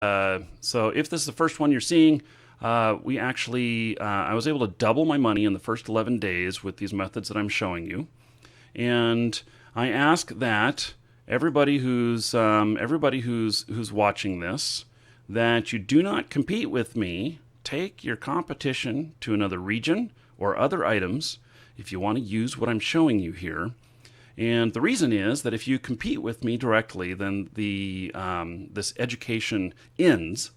So if this is the first one you're seeing, we actually, I was able to double my money in the first 11 days with these methods that I'm showing you. And I ask that everybody who's watching this, that you do not compete with me. Take your competition to another region or other items if you want to use what I'm showing you here. And the reason is that if you compete with me directly, then this education ends,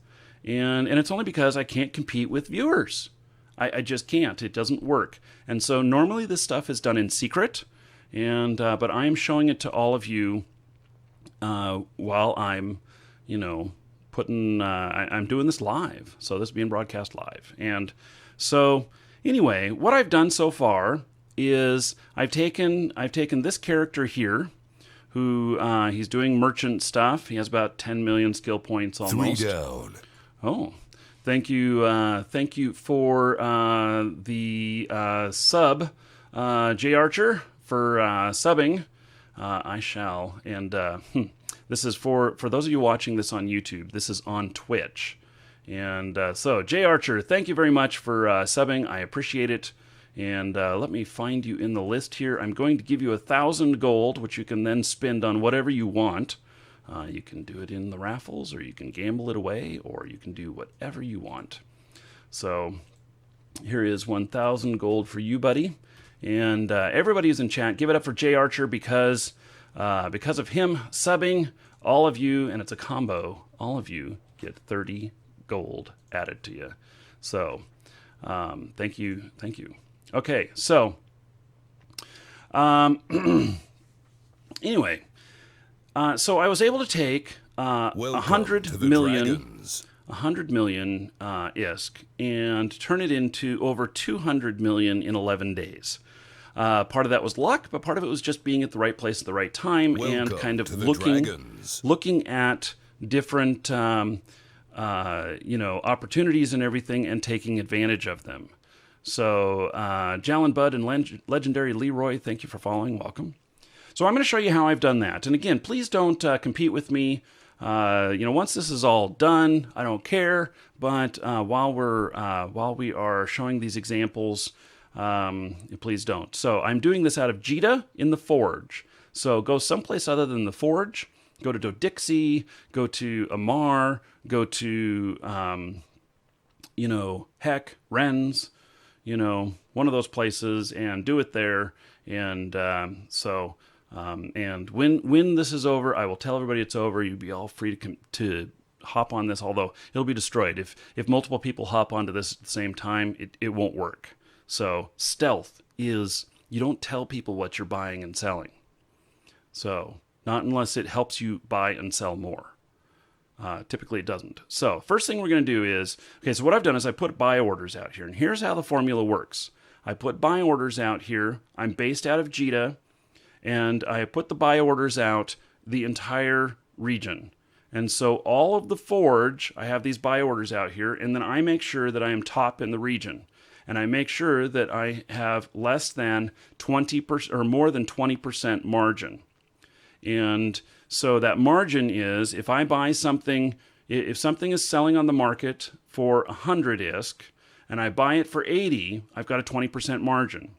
and it's only because I can't compete with viewers. I just can't. It doesn't work. And so normally this stuff is done in secret, and but I am showing it to all of you while I'm, you know, I'm doing this live. So this is being broadcast live, and so anyway, what I've done so far is I've taken this character here, who he's doing merchant stuff. He has about 10 million skill points Three almost. down. Oh, thank you for the sub, J Archer, for subbing. I shall, and this is for those of you watching this on YouTube. This is on Twitch, and so J Archer, thank you very much for subbing. I appreciate it. And let me find you in the list here. I'm going to give you 1,000 gold, which you can then spend on whatever you want. You can do it in the raffles, or you can gamble it away, or you can do whatever you want. So here is 1,000 gold for you, buddy. And everybody who's in chat, give it up for J Archer because of him subbing, all of you, and it's a combo, all of you get 30 gold added to you. So thank you. Okay, so anyway, so I was able to take Welcome 100 to the million, Dragons. 100 million ISK and turn it into over 200 million in 11 days. Part of that was luck, but part of it was just being at the right place at the right time and Welcome kind of to the Dragons. looking at different opportunities and everything and taking advantage of them. So, Jalen Bud and Legendary Leroy, thank you for following. Welcome. So I'm going to show you how I've done that. And again, please don't compete with me. Once this is all done, I don't care. But while we are showing these examples, please don't. So I'm doing this out of Jita in the Forge. So go someplace other than the Forge. Go to Dodixie. Go to Amar. Go to Heck, Ren's. One of those places, and do it there. And and when this is over, I will tell everybody it's over. You'll be all free to hop on this, although it'll be destroyed. If multiple people hop onto this at the same time, it won't work. So stealth is, you don't tell people what you're buying and selling. So not unless it helps you buy and sell more. Typically it doesn't. So first thing we're going to do is, okay, so what I've done is I put buy orders out here. And here's how the formula works. I put buy orders out here. I'm based out of Jita. And I put the buy orders out the entire region. And so all of the Forge, I have these buy orders out here. And then I make sure that I am top in the region. And I make sure that I have less than 20% or more than 20% margin. And so that margin is, if I buy something, if something is selling on the market for 100 ISK, and I buy it for 80, I've got a 20% margin.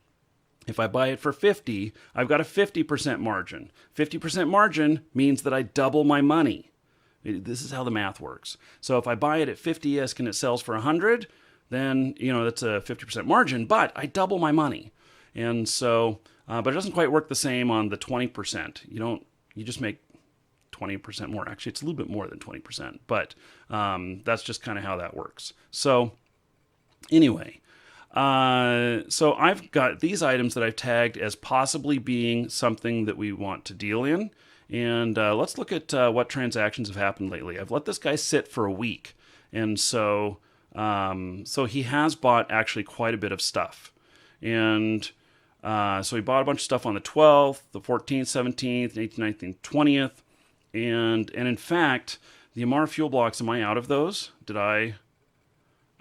If I buy it for 50, I've got a 50% margin. 50% margin means that I double my money. This is how the math works. So if I buy it at 50 ISK and it sells for 100, then, that's a 50% margin, but I double my money. And so, but it doesn't quite work the same on the 20%. You just make 20% more. Actually, it's a little bit more than 20%, but that's just kind of how that works. So anyway, so I've got these items that I've tagged as possibly being something that we want to deal in. And let's look at what transactions have happened lately. I've let this guy sit for a week. And so he has bought actually quite a bit of stuff. And so he bought a bunch of stuff on the 12th, the 14th, 17th, 18th, 19th, 20th. And in fact, the Amar fuel blocks, am I out of those? Did I?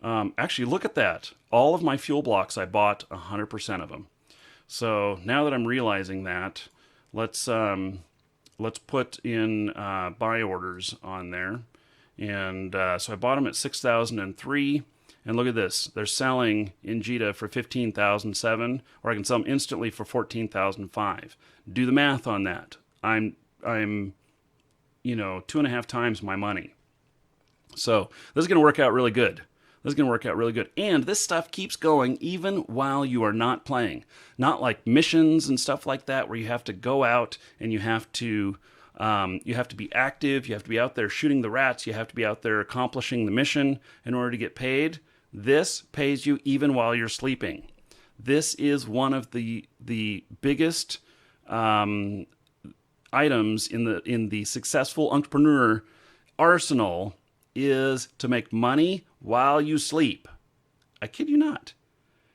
Actually, look at that. All of my fuel blocks, I bought 100% of them. So now that I'm realizing that, let's put in buy orders on there. And so I bought them at 6,003. And look at this. They're selling in JITA for 15,007, or I can sell them instantly for 14,005. Do the math on that. I'm 2.5 times my money. So this is going to work out really good. This is going to work out really good. And this stuff keeps going even while you are not playing. Not like missions and stuff like that where you have to go out and you have to be active. You have to be out there shooting the rats. You have to be out there accomplishing the mission in order to get paid. This pays you even while you're sleeping. This is one of the biggest items in the successful entrepreneur arsenal is to make money while you sleep. I kid you not.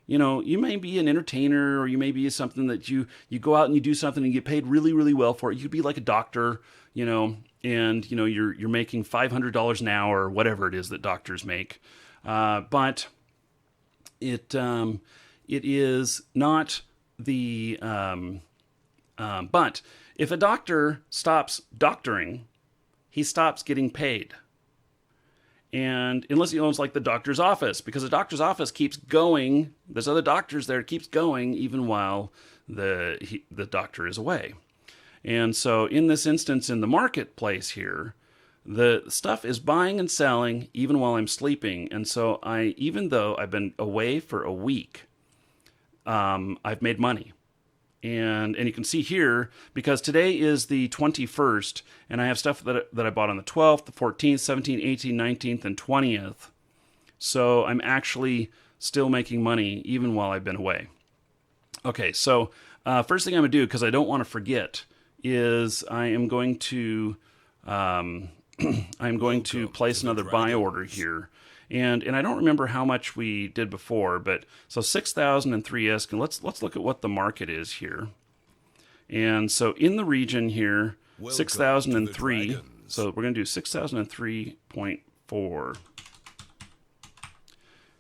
You may be an entertainer, or you may be something that you go out and you do something and you get paid really, really well for it. You could be like a doctor, and you're making $500 an hour or whatever it is that doctors make. But it is not the but if a doctor stops doctoring, he stops getting paid. And unless he owns like the doctor's office, because the doctor's office keeps going, there's other doctors there, it keeps going even while the doctor is away. And so in this instance, in the marketplace here, the stuff is buying and selling even while I'm sleeping. And so even though I've been away for a week, I've made money. And you can see here, because today is the 21st, and I have stuff that I bought on the 12th, the 14th, 17th, 18th, 19th, and 20th. So I'm actually still making money even while I've been away. Okay, so first thing I'm going to do, because I don't want to forget, is I am going to place another buy order here. And I don't remember how much we did before, but so 6,003 ISK, and let's look at what the market is here. And so in the region here, 6,003. So we're going to do 6,003.4.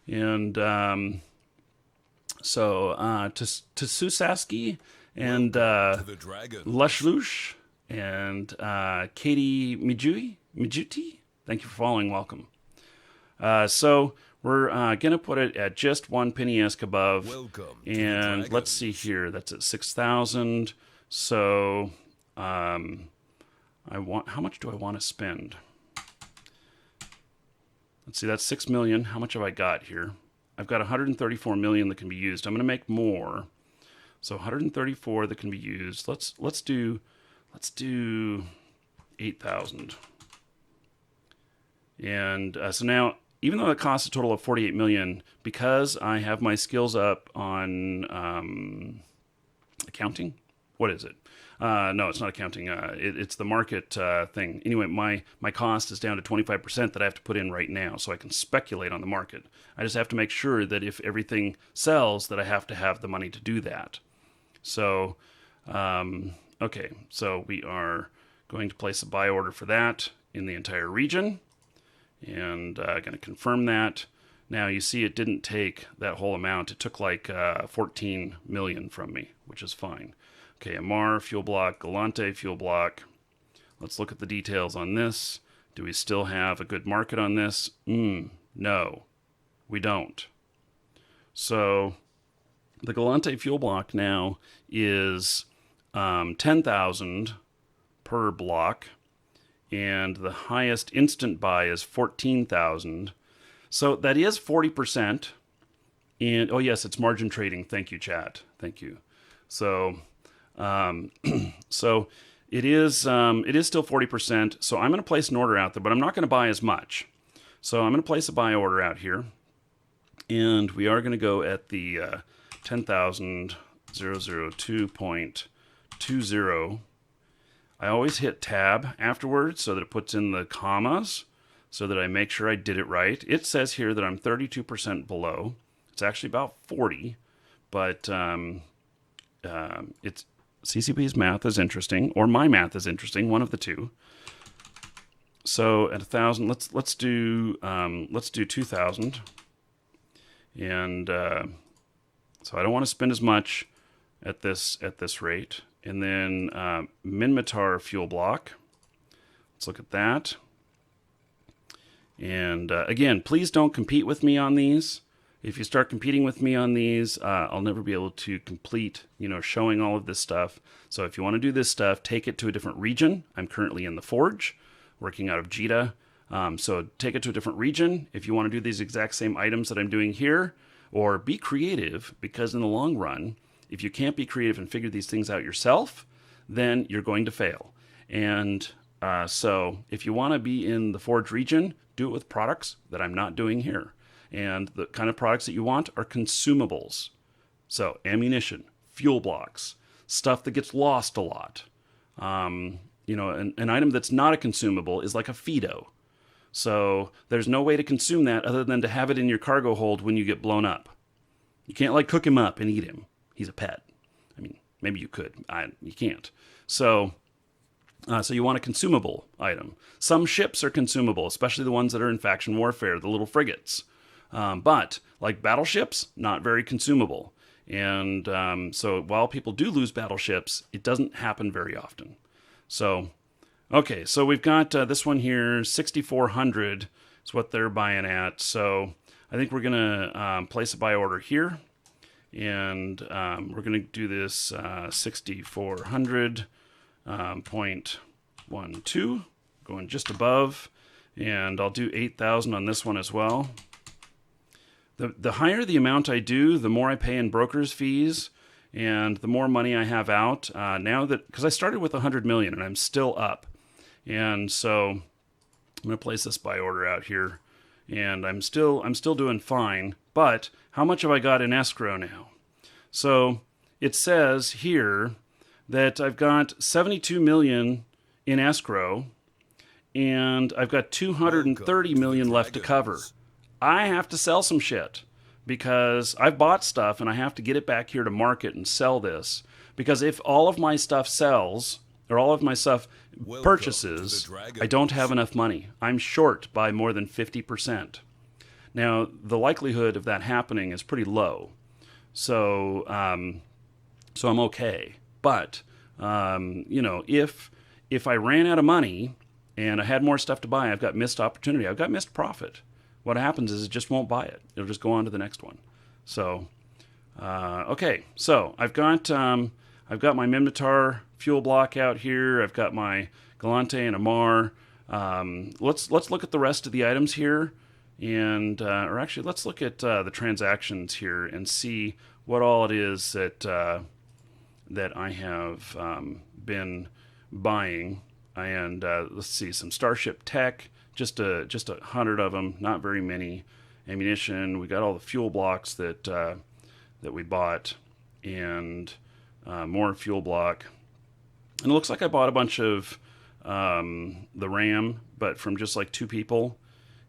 And to Susaski and Lushlush and Katie Mijuti, thank you for following. Welcome. So we're going to put it at just 1 penny ISK above. And let's see here. That's at 6,000. So how much do I want to spend? Let's see, that's 6 million. How much have I got here? I've got 134 million that can be used. I'm going to make more. So 134 that can be used. Let's do 8,000. And so now, even though it costs a total of 48 million, because I have my skills up on accounting. What is it? No, it's not accounting. It's the market thing. Anyway, my cost is down to 25% that I have to put in right now, so I can speculate on the market. I just have to make sure that if everything sells, that I have to have the money to do that. So, okay, so we are going to place a buy order for that in the entire region. And going to confirm that. Now you see it didn't take that whole amount. It took like 14 million from me, which is fine. Okay, Amar fuel block, Galante fuel block. Let's look at the details on this. Do we still have a good market on this? No, we don't. So the Galante fuel block now is 10,000 per block. And the highest instant buy is 14,000. So that is 40%. And oh yes, it's margin trading. Thank you, chat. Thank you. So so it is still 40%. So I'm going to place an order out there, but I'm not going to buy as much. So I'm going to place a buy order out here, and we are going to go at the 10,002.20. I always hit tab afterwards so that it puts in the commas so that I make sure I did it right. It says here that I'm 32% below. It's actually about 40, but it's CCP's math is interesting, or my math is interesting, one of the two. So at 1,000, let's do 2,000, and so I don't want to spend as much at this rate. And then Minmatar fuel block. Let's look at that. And again, please don't compete with me on these. If you start competing with me on these, I'll never be able to complete, showing all of this stuff. So if you want to do this stuff, take it to a different region. I'm currently in the Forge, working out of Jita. So take it to a different region. If you want to do these exact same items that I'm doing here, or be creative, because in the long run, if you can't be creative and figure these things out yourself, then you're going to fail. And so if you want to be in the Forge region, do it with products that I'm not doing here. And the kind of products that you want are consumables. So ammunition, fuel blocks, stuff that gets lost a lot. An item that's not a consumable is like a Fido. So there's no way to consume that other than to have it in your cargo hold when you get blown up. You can't cook him up and eat him. He's a pet. I mean, maybe you could. You can't. So you want a consumable item. Some ships are consumable, especially the ones that are in faction warfare, the little frigates. But like battleships, not very consumable. And so while people do lose battleships, it doesn't happen very often. So, okay, so we've got this one here, 6,400 is what they're buying at. So I think we're going to place a buy order here. And we're going to do this 6,400.12, going just above. And I'll do 8,000 on this one as well. The higher the amount I do, the more I pay in broker's fees, and the more money I have out. Now that, because I started with 100 million and I'm still up, and so I'm going to place this buy order out here, and I'm still doing fine. But how much have I got in escrow now? So it says here that I've got 72 million in escrow, and I've got 230 million left to cover. I have to sell some shit because I've bought stuff and I have to get it back here to market and sell this. Because if all of my stuff sells, or all of my stuff purchases, I don't have enough money. I'm short by more than 50%. Now, the likelihood of that happening is pretty low. So I'm okay. But, if I ran out of money and I had more stuff to buy, I've got missed opportunity. I've got missed profit. What happens is it just won't buy it. It'll just go on to the next one. So, okay. So I've got my Minmatar fuel block out here. I've got my Galante and Amar. Let's look at the rest of the items here, and or actually let's look at the transactions here and see what all it is that I have been buying. And let's see, some Starship Tech. Just 100 of them, not very many. Ammunition. We got all the fuel blocks that we bought, and more fuel block. And it looks like I bought a bunch of the RAM, but from just like 2 people.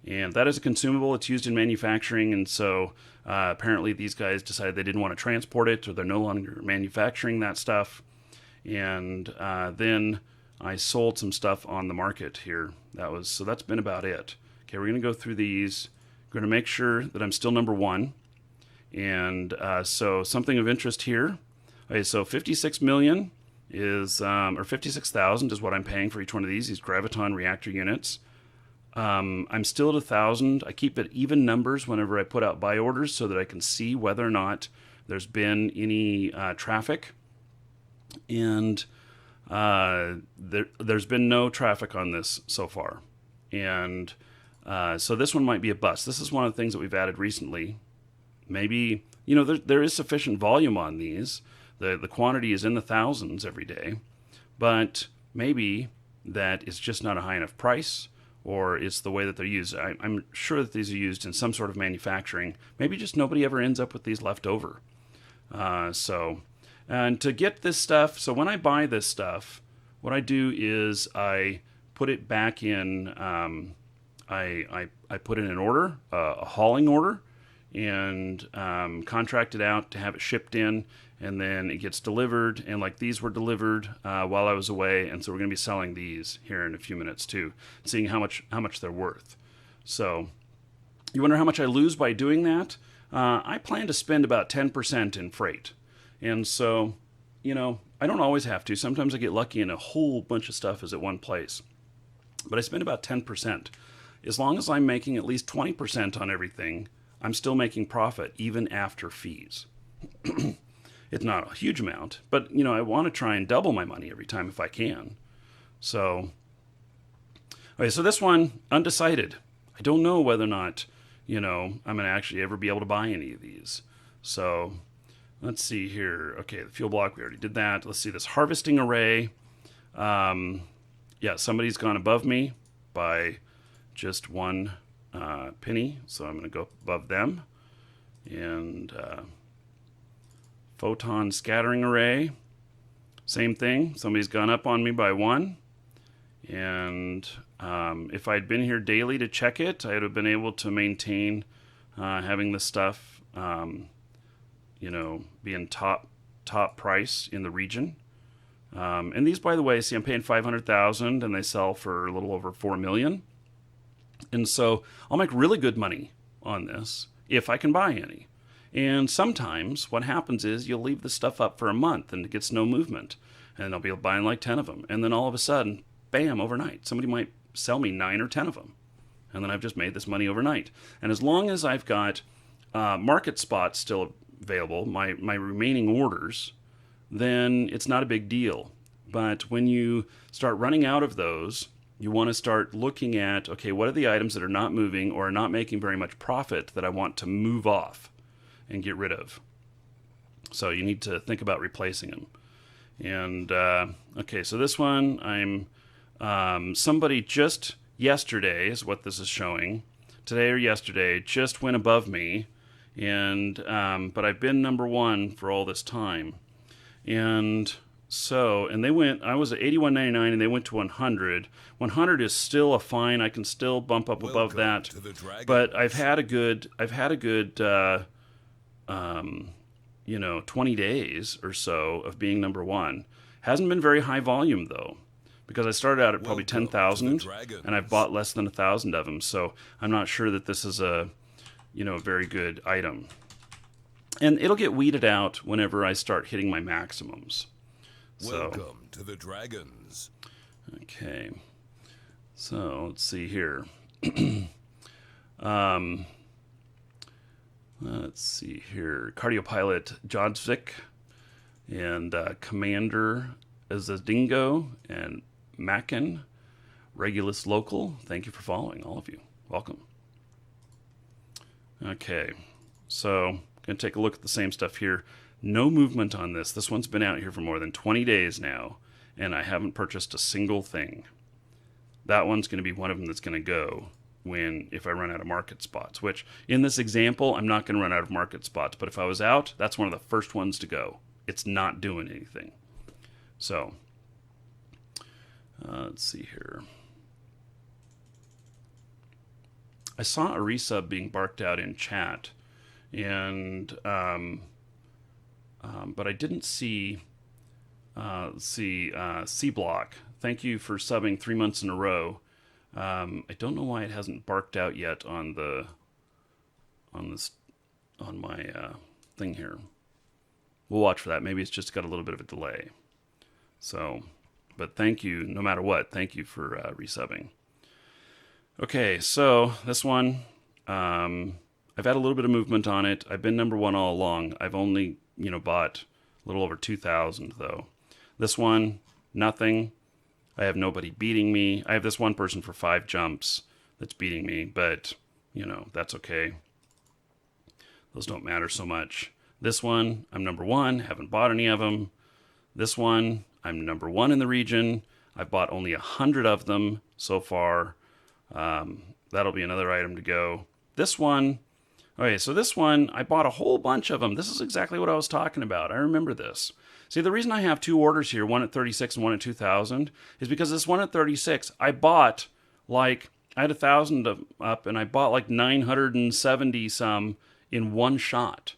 And that is a consumable. It's used in manufacturing, and so apparently these guys decided they didn't want to transport it, or they're no longer manufacturing that stuff. And then I sold some stuff on the market here. So that's been about it. Okay, we're going to go through these. We're going to make sure that I'm still number 1. And so something of interest here. Okay, so 56 million is, or 56,000 is what I'm paying for each one of these Graviton reactor units. I'm still at 1,000. I keep it even numbers whenever I put out buy orders so that I can see whether or not there's been any traffic. And there's been no traffic on this so far. And so this one might be a bust. This is one of the things that we've added recently. Maybe, there is sufficient volume on these. The quantity is in the thousands every day. But maybe that it's just not a high enough price, or it's the way that they're used. I'm sure that these are used in some sort of manufacturing. Maybe just nobody ever ends up with these left over. And to get this stuff, so when I buy this stuff, what I do is I put it back in, I put in an order, a hauling order, and contract it out to have it shipped in, and then it gets delivered. And like these were delivered while I was away, and so we're going to be selling these here in a few minutes too, seeing how much they're worth. So you wonder how much I lose by doing that? I plan to spend about 10% in freight. And so, I don't always have to. Sometimes I get lucky and a whole bunch of stuff is at one place. But I spend about 10%. as long as I'm making at least 20% on everything, I'm still making profit even after fees. It's not a huge amount, but I want to try and double my money every time if I can. So, okay, so this one, undecided. I don't know whether or not, I'm going to actually ever be able to buy any of these. So let's see here. Okay, the fuel block, we already did that. Let's see this harvesting array. Yeah, somebody's gone above me by just one penny, so I'm going to go above them. And photon scattering array, same thing. Somebody's gone up on me by one. And if I'd been here daily to check it, I would have been able to maintain having the stuff, being top price in the region. And these, by the way, see, I'm paying $500,000, and they sell for a little over $4 million. And so I'll make really good money on this if I can buy any. And sometimes what happens is you'll leave the stuff up for a month and it gets no movement. And I'll be buying like 10 of them. And then all of a sudden, bam, overnight, somebody might sell me 9 or 10 of them. And then I've just made this money overnight. And as long as I've got market spots still available, my remaining orders, then it's not a big deal. But when you start running out of those, you want to start looking at, okay, what are the items that are not moving or are not making very much profit that I want to move off and get rid of? So you need to think about replacing them. And, okay, so this one, somebody just yesterday is what this is showing. Today or yesterday just went above me. And, but I've been number one for all this time. And they went, I was at $81.99 and they went to 100. 100 is still a fine. I can still bump up above that. But I've had a good 20 days or so of being number one. Hasn't been very high volume though, because I started out at probably 10,000 and I've bought less than 1,000 of them. So I'm not sure that this is a very good item. And it'll get weeded out whenever I start hitting my maximums. Welcome to the Dragons. Okay. So let's see here. Let's see here. Cardiopilot Jodsvik and Commander Azadingo and Mackin, Regulus Local. Thank you for following, all of you. Welcome. Okay, so going to take a look at the same stuff here. No movement on this. This one's been out here for more than 20 days now, and I haven't purchased a single thing. That one's going to be one of them that's going to go if I run out of market spots, which in this example, I'm not going to run out of market spots, but if I was out, that's one of the first ones to go. It's not doing anything. So, let's see here. I saw a resub being barked out in chat, and but I didn't see C Block. Thank you for subbing 3 months in a row. I don't know why it hasn't barked out yet on my thing here. We'll watch for that. Maybe it's just got a little bit of a delay. So, but thank you, no matter what. Thank you for resubbing. Okay, so this one, I've had a little bit of movement on it. I've been number one all along. I've only, bought a little over 2,000 though. This one, nothing. I have nobody beating me. I have this one person for 5 jumps that's beating me, but, that's okay. Those don't matter so much. This one, I'm number one, haven't bought any of them. This one, I'm number one in the region. I've bought only 100 of them so far. That'll be another item to go. This one, okay, so this one, I bought a whole bunch of them. This is exactly what I was talking about. I remember this. See, the reason I have 2 orders here, one at 36 and one at 2,000, is because this one at 36, I bought I had 1,000 up, and I bought like 970 some in one shot.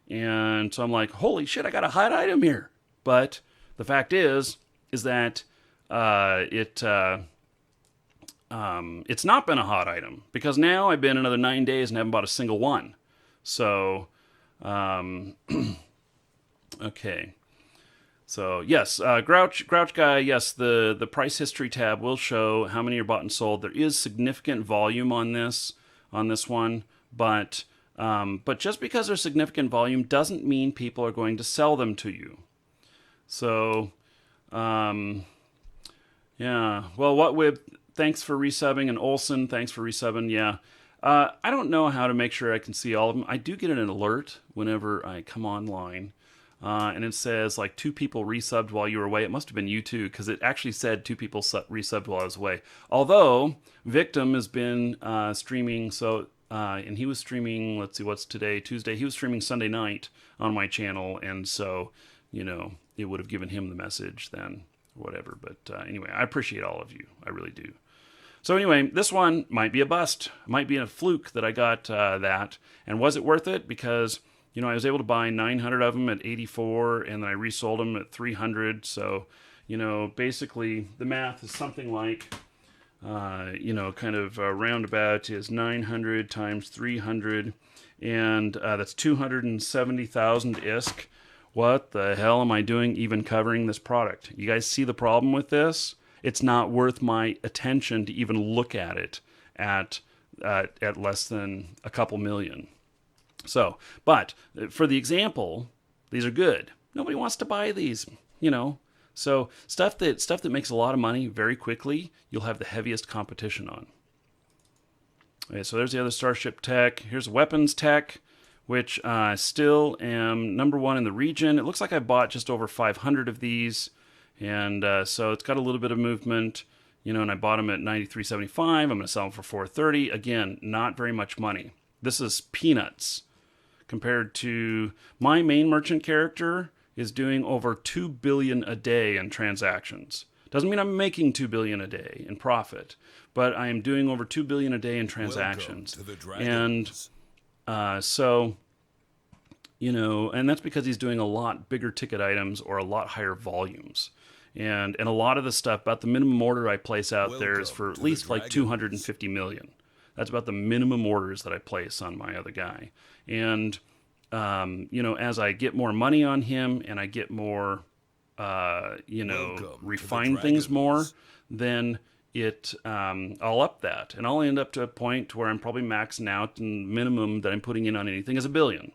And so I'm like, holy shit, I got a hot item here. But the fact is that it's not been a hot item, because now I've been another 9 days and haven't bought a single one. So, okay. So yes, Grouch guy. Yes, the price history tab will show how many are bought and sold. There is significant volume on this one, but just because there's significant volume doesn't mean people are going to sell them to you. So, yeah. Well, what with thanks for resubbing, and Olson, thanks for resubbing. Yeah. I don't know how to make sure I can see all of them. I do get an alert whenever I come online. And it says like 2 people resubbed while you were away. It must have been you too, because it actually said 2 people resubbed while I was away. Although Victim has been streaming, and he was streaming. Let's see, what's today? Tuesday. He was streaming Sunday night on my channel, and so it would have given him the message then, or whatever. But anyway, I appreciate all of you. I really do. So anyway, this one might be a bust. It might be a fluke that I got that. And was it worth it? Because I was able to buy 900 of them at 84, and then I resold them at 300. So, basically the math is something like, kind of roundabout is 900 times 300, and that's 270,000 ISK. What the hell am I doing even covering this product? You guys see the problem with this? It's not worth my attention to even look at it at less than a couple million. So, but for the example, these are good. Nobody wants to buy these, So stuff that makes a lot of money very quickly, you'll have the heaviest competition on. Okay, so there's the other Starship tech. Here's weapons tech, which I still am number 1 in the region. It looks like I bought just over 500 of these, and so it's got a little bit of movement, and I bought them at 93.75. I'm going to sell them for 430. Again, not very much money. This is peanuts compared to my main merchant character is doing over 2 billion a day in transactions. Doesn't mean I'm making 2 billion a day in profit, but I am doing over 2 billion a day in transactions. And so, and that's because he's doing a lot bigger ticket items or a lot higher volumes. And a lot of the stuff, about the minimum order I place out there is for at least like 250 million. That's about the minimum orders that I place on my other guy. And, as I get more money on him and I get more, refine things more, then I'll up that. And I'll end up to a point where I'm probably maxing out, and minimum that I'm putting in on anything is $1 billion.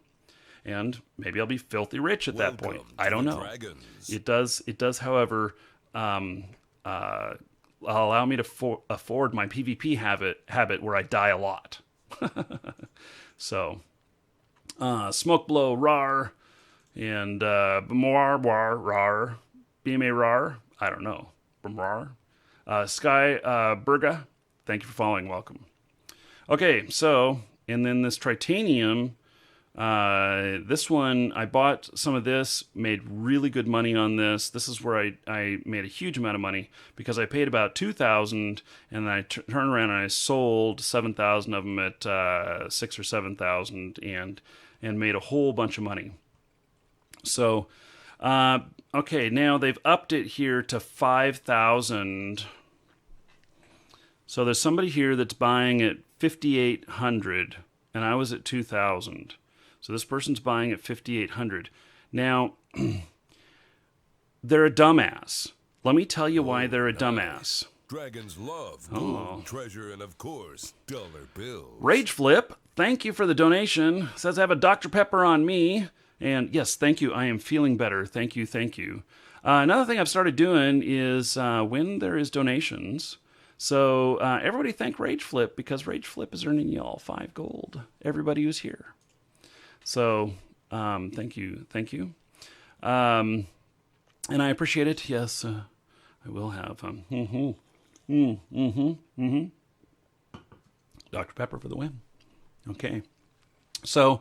And maybe I'll be filthy rich at that point. I don't know. It does, however, allow me to afford my PvP habit where I die a lot. So, Smoke Blow Rar and Bmoir Rar, BMA Rar, I don't know, Bmrar. Sky Burga, thank you for following, welcome. Okay, so, and then this Tritanium, this one, I bought some of this, made really good money on this. This is where I made a huge amount of money because I paid about 2,000 and then I turned around and I sold 7,000 of them at 6 or 7,000 and made a whole bunch of money. So, okay, now they've upped it here to 5,000. So there's somebody here that's buying at 5,800 and I was at 2,000. So this person's buying at 5,800. Now, they're a dumbass. Let me tell you why they're a dumbass. Dragons love gold, treasure, and of course, dollar bills. Rage Flip, thank you for the donation. Says I have a Dr. Pepper on me. And yes, thank you. I am feeling better. Thank you, thank you. Another thing I've started doing is when there is donations. So everybody thank Rage Flip because Rage Flip is earning y'all 5 gold. Everybody who's here. So, thank you. And I appreciate it. Yes, I will have, Dr. Pepper for the win. Okay. So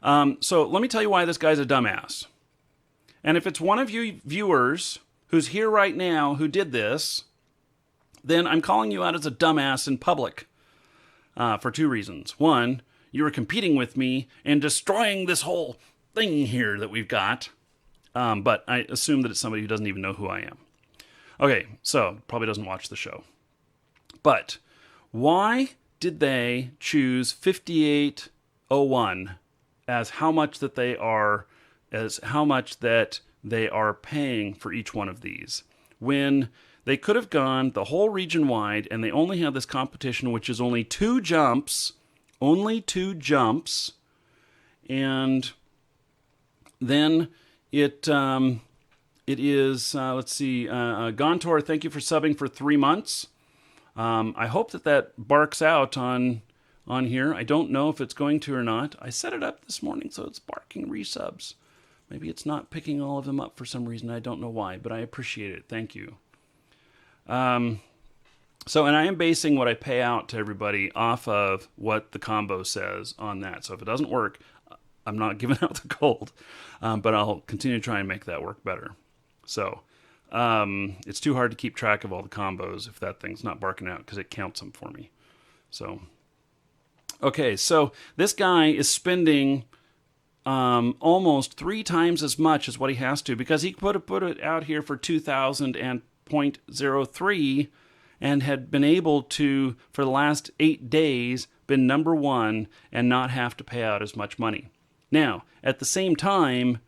let me tell you why this guy's a dumbass. And if it's one of you viewers who's here right now who did this, then I'm calling you out as a dumbass in public, for 2 reasons. One, you were competing with me and destroying this whole thing here that we've got. But I assume that it's somebody who doesn't even know who I am. Okay, so probably doesn't watch the show. But why did they choose 5801 as how much that they are, as how much that they are paying for each one of these. When they could have gone the whole region wide and they only have this competition, which is only 2 jumps, and then it is, let's see, Gontor, thank you for subbing for 3 months. I hope that barks out on here. I don't know if it's going to or not. I set it up this morning, so it's barking resubs. Maybe it's not picking all of them up for some reason. I don't know why, but I appreciate it. Thank you. And I am basing what I pay out to everybody off of what the combo says on that. So if it doesn't work, I'm not giving out the gold, but I'll continue to try and make that work better. So it's too hard to keep track of all the combos if that thing's not barking out because it counts them for me. So, okay, so this guy is spending almost 3 times as much as what he has to because he put it out here for 2,000 and 0.03 and had been able to, for the last 8 days, been number 1 and not have to pay out as much money. Now, at the same time,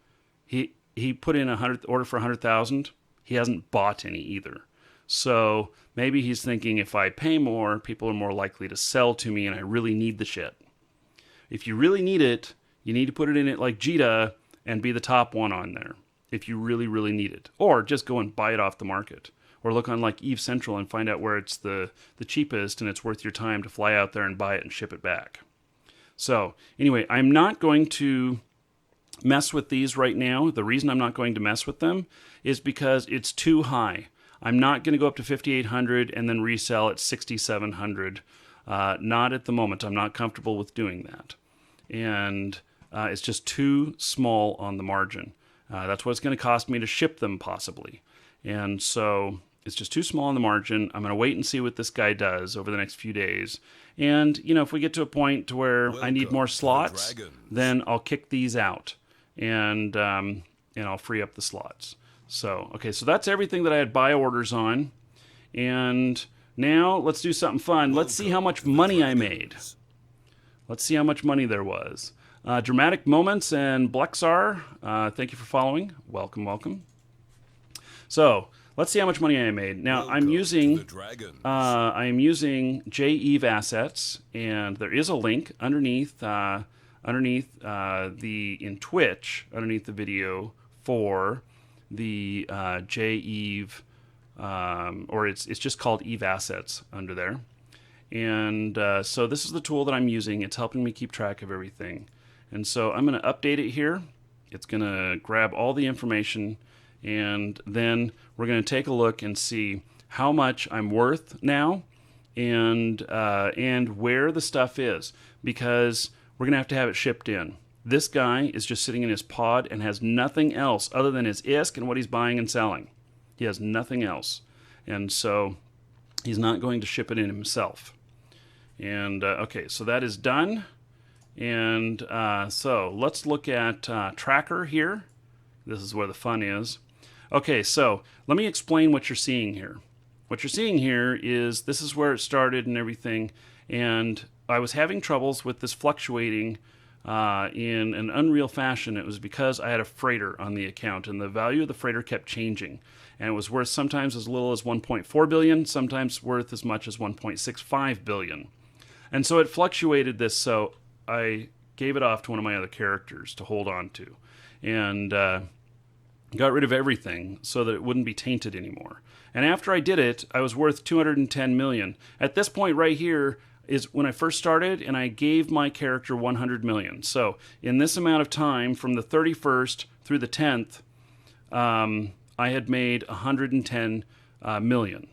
he put in a order for 100,000. He hasn't bought any either. So maybe he's thinking if I pay more, people are more likely to sell to me and I really need the shit. If you really need it, you need to put it in it like Jita and be the top one on there if you really, really need it. Or just go and buy it off the market. Or look on like Eve Central and find out where it's the cheapest and it's worth your time to fly out there and buy it and ship it back. So anyway, I'm not going to mess with these right now. The reason I'm not going to mess with them is because it's too high. I'm not going to go up to 5,800 and then resell at 6,700. Not at the moment. I'm not comfortable with doing that. And it's just too small on the margin. That's what it's going to cost me to ship them possibly. And so it's just too small on the margin. I'm going to wait and see what this guy does over the next few days. And, if we get to a point to where I need more slots, then I'll kick these out. And I'll free up the slots. So, okay, so that's everything that I had buy orders on. And now let's do something fun. Let's see how much money I made. Let's see how much money there was. Dramatic Moments and Blexar, thank you for following. Welcome, welcome. So let's see how much money I made. Now I'm using JEVE assets, and there is a link underneath in Twitch underneath the video for the JEVE, or it's just called Eve Assets under there. And so this is the tool that I'm using. It's helping me keep track of everything. And so I'm going to update it here. It's going to grab all the information, and then we're going to take a look and see how much I'm worth now and where the stuff is, because we're going to have it shipped in. This guy is just sitting in his pod and has nothing else other than his ISK and what he's buying and selling. He has nothing else. And so he's not going to ship it in himself. And okay, so that is done. And so let's look at Tracker here. This is where the fun is. Okay, so let me explain what you're seeing here. What you're seeing here is this is where it started and everything. And I was having troubles with this fluctuating in an unreal fashion. It was because I had a freighter on the account, and the value of the freighter kept changing. And it was worth sometimes as little as 1.4 billion, sometimes worth as much as 1.65 billion. And so it fluctuated this, so I gave it off to one of my other characters to hold on to. And got rid of everything so that it wouldn't be tainted anymore. And after I did it, I was worth 210 million. At this point right here is when I first started, and I gave my character 100 million. So in this amount of time, from the 31st through the 10th, I had made 110 million.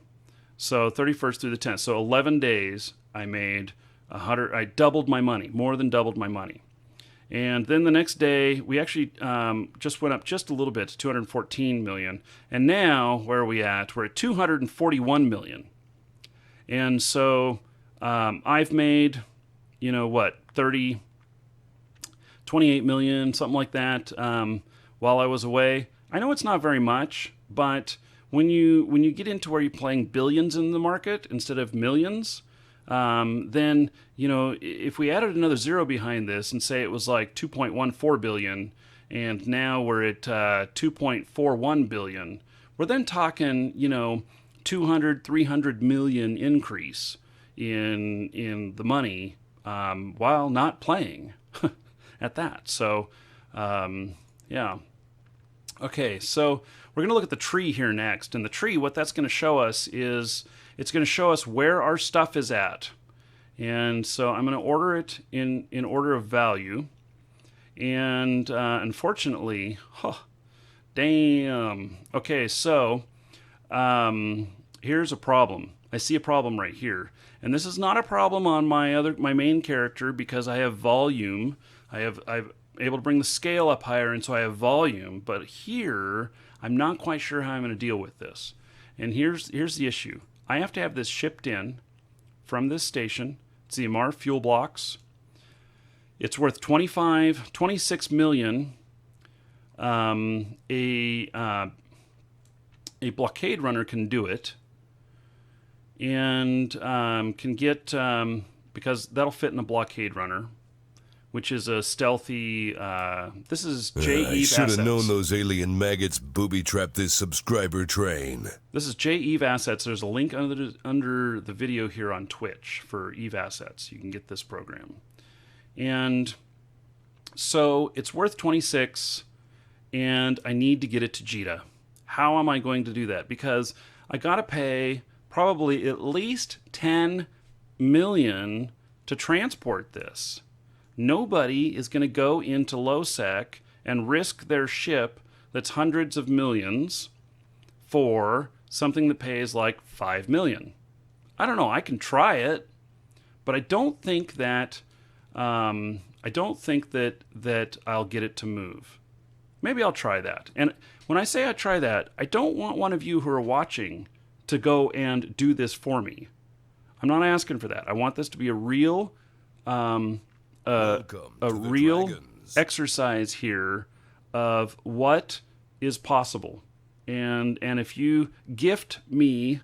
So 31st through the 10th. So 11 days, I made 100. I doubled my money, more than doubled my money. And then the next day, we actually just went up just a little bit to 214 million. And now, where are we at? We're at 241 million. And so I've made, 28 million, something like that, while I was away. I know it's not very much, but when you get into where you're playing billions in the market instead of millions, then, if we added another zero behind this and say it was like 2.14 billion, and now we're at 2.41 billion. We're then talking, 200, 300 million increase in the money while not playing at that. So, yeah. Okay, so we're going to look at the tree here next. And the tree, what that's going to show us is it's going to show us where our stuff is at. And so I'm going to order it in order of value. And unfortunately, damn. Okay, so here's a problem. I see a problem right here. And this is not a problem on my main character because I have volume. I've able to bring the scale up higher, and so I have volume. But here, I'm not quite sure how I'm going to deal with this. And here's the issue. I have to have this shipped in from this station. It's the Amar fuel blocks. It's worth 26 million. A blockade runner can do it, and can get because that'll fit in a blockade runner, which is a stealthy. This is J. I Eve should have Assets. known those alien maggots booby-trapped this subscriber train. This is J. Eve Assets. There's a link under the video here on Twitch for Eve Assets. You can get this program. And so it's worth 26, and I need to get it to Jita. How am I going to do that? Because I got to pay probably at least 10 million to transport this. Nobody is going to go into LowSec and risk their ship that's hundreds of millions for something that pays like 5 million. I don't know. I can try it, but I don't think that that I'll get it to move. Maybe I'll try that. And when I say I try that, I don't want one of you who are watching to go and do this for me. I'm not asking for that. I want this to be a real real dragons. exercise here of what is possible. And if you gift me,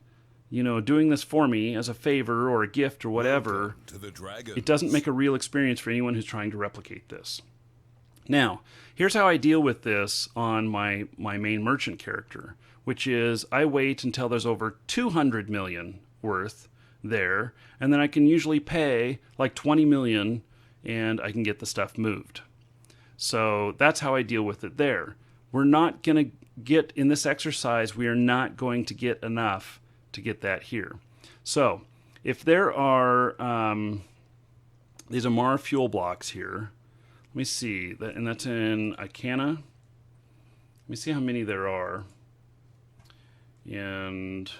doing this for me as a favor or a gift or whatever, To the dragons. it doesn't make a real experience for anyone who's trying to replicate this. Now, here's how I deal with this on my main merchant character, which is I wait until there's over 200 million worth there, and then I can usually pay like 20 million and I can get the stuff moved. So that's how I deal with it there. We're not going to get, in this exercise, we are not going to get enough to get that here. So if there are these Amar fuel blocks here, let me see, and that's in Icana. Let me see how many there are. And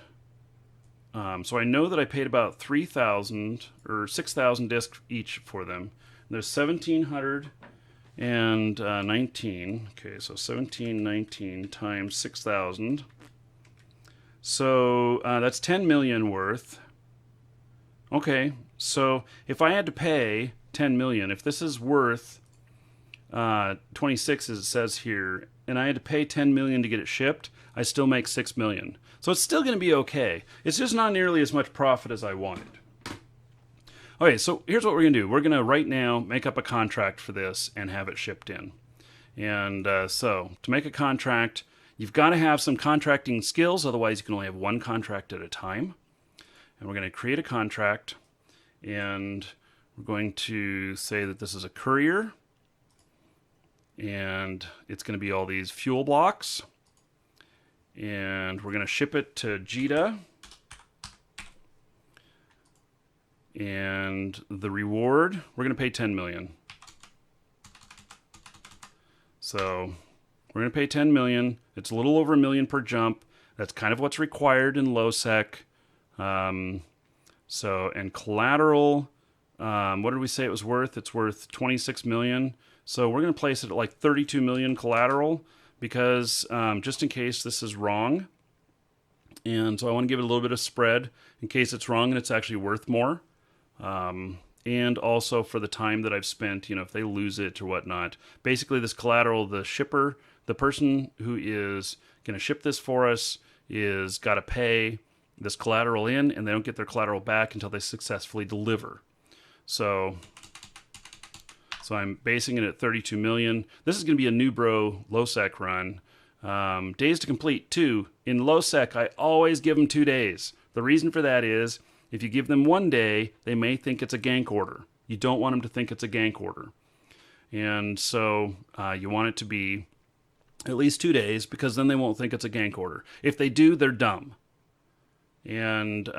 so I know that I paid about 3,000 or 6,000 discs each for them. There's 1,719. Okay, so 1,719 times 6,000. So that's 10 million worth. Okay, so if I had to pay 10 million, if this is worth 26 as it says here, and I had to pay 10 million to get it shipped, I still make 6 million. So it's still going to be okay. It's just not nearly as much profit as I wanted. Okay, so here's what we're going to do. We're going to right now make up a contract for this and have it shipped in. And so to make a contract, you've got to have some contracting skills. Otherwise, you can only have one contract at a time. And we're going to create a contract. And we're going to say that this is a courier. And it's going to be all these fuel blocks. And we're going to ship it to Jita. And the reward, we're going to pay 10 million. So we're going to pay 10 million. It's a little over $1 million per jump. That's kind of what's required in LowSec. So, and collateral, what did we say it was worth? It's worth 26 million. So we're going to place it at like 32 million collateral because just in case this is wrong. And so I want to give it a little bit of spread in case it's wrong and it's actually worth more. And also for the time that I've spent, if they lose it or whatnot. Basically, this collateral, the shipper, the person who is going to ship this for us is got to pay this collateral in, and they don't get their collateral back until they successfully deliver. So So I'm basing it at 32 million. This is going to be a new bro low sec run. Days to complete 2. In low sec, I always give them 2 days. The reason for that is if you give them 1 day, they may think it's a gank order. You don't want them to think it's a gank order. And so you want it to be at least 2 days, because then they won't think it's a gank order. If they do, they're dumb. And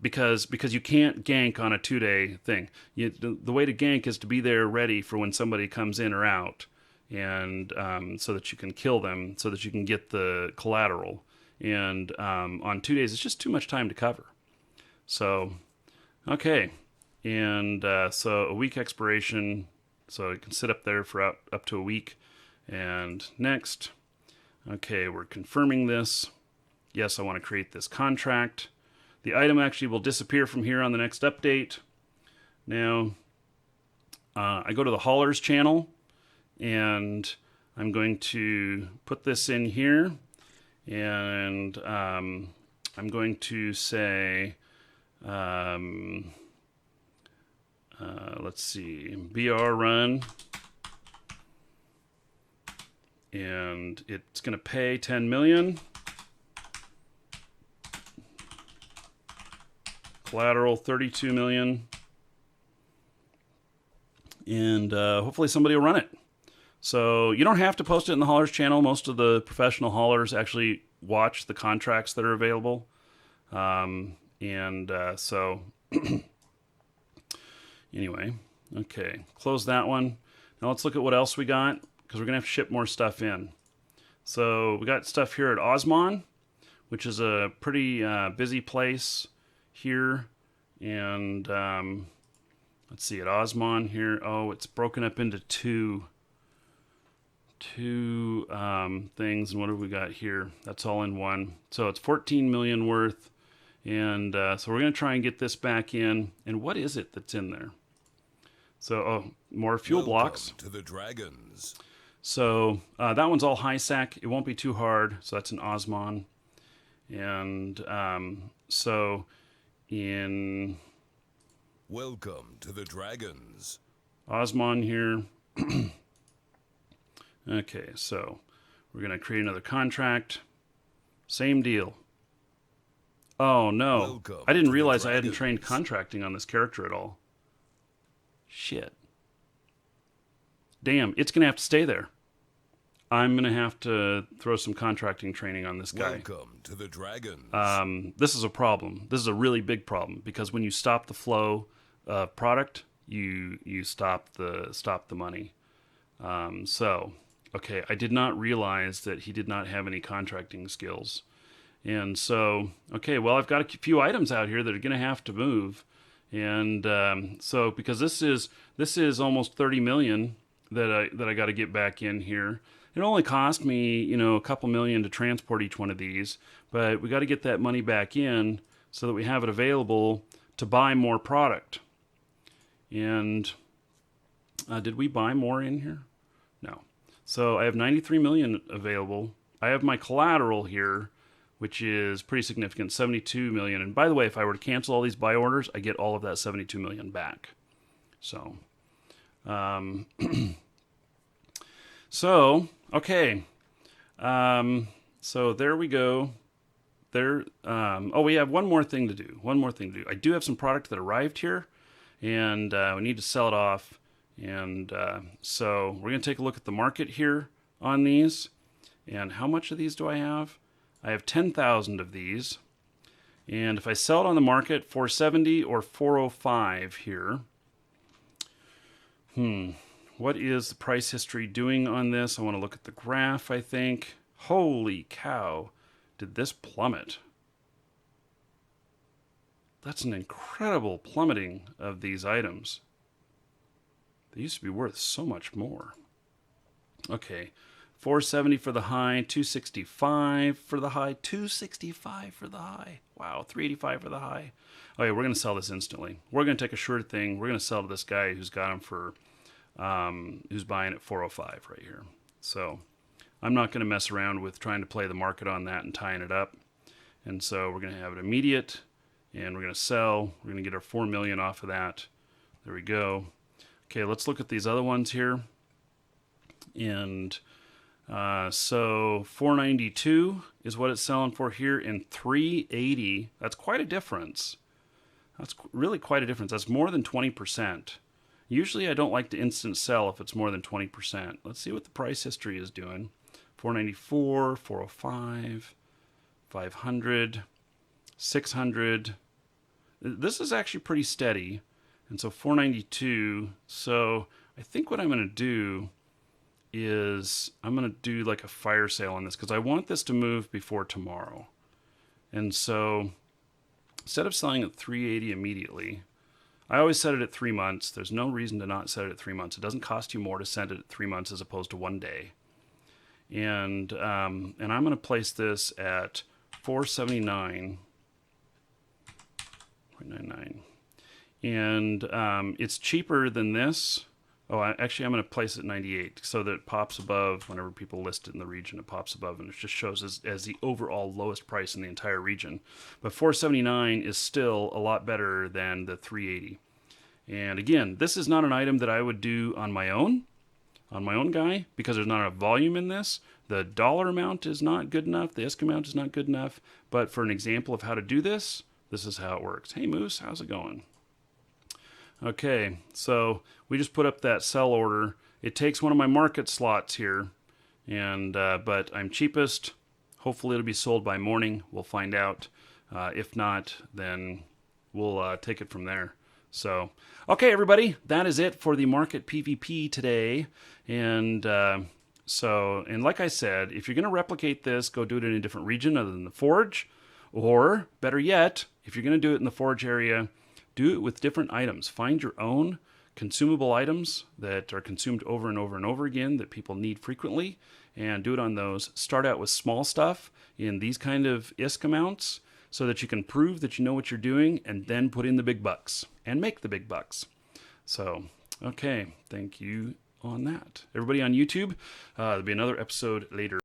because you can't gank on a 2-day thing. The way to gank is to be there ready for when somebody comes in or out, and so that you can kill them, so that you can get the collateral. And on 2 days, it's just too much time to cover. So, okay. And so a week expiration, so it can sit up there for up to a week. And next, okay, we're confirming this. Yes, I want to create this contract. The item actually will disappear from here on the next update. Now, I go to the haulers channel, and I'm going to put this in here, and I'm going to say, let's see, BR run, and it's going to pay 10 million. Collateral 32 million. And hopefully somebody will run it. So you don't have to post it in the haulers channel. Most of the professional haulers actually watch the contracts that are available. So anyway, okay, close that one. Now let's look at what else we got, because we're going to have to ship more stuff in. So we got stuff here at Osmon, which is a pretty busy place here. And let's see, at Osmon here, oh, it's broken up into two things. And what have we got here? That's all in one. So it's 14 million worth. And so we're going to try and get this back in. And what is it that's in there? So, more fuel blocks. To the dragons. So that one's all high sec. It won't be too hard. So that's an Osmon. And so in Welcome to the dragons. Osmon here. Okay, so we're going to create another contract. Same deal. Oh, no. Welcome I didn't to realize the I hadn't trained dragons. contracting on this character at all. Shit. Damn, it's going to have to stay there. I'm going to have to throw some contracting training on this guy. Welcome to the dragons. This is a problem. This is a really big problem, because when you stop the flow of product, you stop the money. So, okay, I did not realize that he did not have any contracting skills. And so, okay, well, I've got a few items out here that are going to have to move. And so, because this is almost 30 million that I got to get back in here. It only cost me, a couple million to transport each one of these, but we got to get that money back in so that we have it available to buy more product. And did we buy more in here? No. So I have 93 million available. I have my collateral here, which is pretty significant, 72 million. And by the way, if I were to cancel all these buy orders, I get all of that 72 million back. So, okay. So there we go. There. We have one more thing to do. I do have some product that arrived here, and we need to sell it off. And so we're going to take a look at the market here on these. And how much of these do I have? I have 10,000 of these. And if I sell it on the market, 470 or 405 here. What is the price history doing on this? I want to look at the graph, I think. Holy cow. Did this plummet? That's an incredible plummeting of these items. They used to be worth so much more. Okay. 470 for the high, 265 for the high, 265 for the high. Wow, 385 for the high. Okay, we're going to sell this instantly. We're going to take a sure thing. We're going to sell to this guy who's got them for... who's buying at 405 right here. So I'm not going to mess around with trying to play the market on that and tying it up. And so we're going to have it immediate, and we're going to sell. We're going to get our 4 million off of that. There we go. Okay, let's look at these other ones here. And so 492 is what it's selling for here, and 380. That's quite a difference. That's really quite a difference. That's more than 20%. Usually I don't like to instant sell if it's more than 20%. Let's see what the price history is doing. 494, 405, 500, 600. This is actually pretty steady. And so 492. So I think what I'm going to do is I'm going to do like a fire sale on this because I want this to move before tomorrow. And so instead of selling at 380 immediately, I always set it at 3 months. There's no reason to not set it at 3 months. It doesn't cost you more to set it at 3 months as opposed to 1 day. And I'm going to place this at 479.99. And it's cheaper than this. Oh, actually, I'm going to place it at 98 so that it pops above whenever people list it in the region. It pops above, and it just shows as the overall lowest price in the entire region. But 479 is still a lot better than the 380. And again, this is not an item that I would do on my own guy, because there's not enough volume in this. The dollar amount is not good enough. The ISK amount is not good enough. But for an example of how to do this, this is how it works. Hey, Moose, how's it going? Okay, so we just put up that sell order. It takes one of my market slots here, and but I'm cheapest. Hopefully it'll be sold by morning. We'll find out. If not, then we'll take it from there. So, okay, everybody, that is it for the market PvP today. And and like I said, if you're going to replicate this, go do it in a different region other than the Forge. Or, better yet, if you're going to do it in the Forge area, do it with different items. Find your own consumable items that are consumed over and over and over again that people need frequently, and do it on those. Start out with small stuff in these kind of ISK amounts so that you can prove that you know what you're doing, and then put in the big bucks and make the big bucks. So, okay, thank you on that. Everybody on YouTube, there'll be another episode later.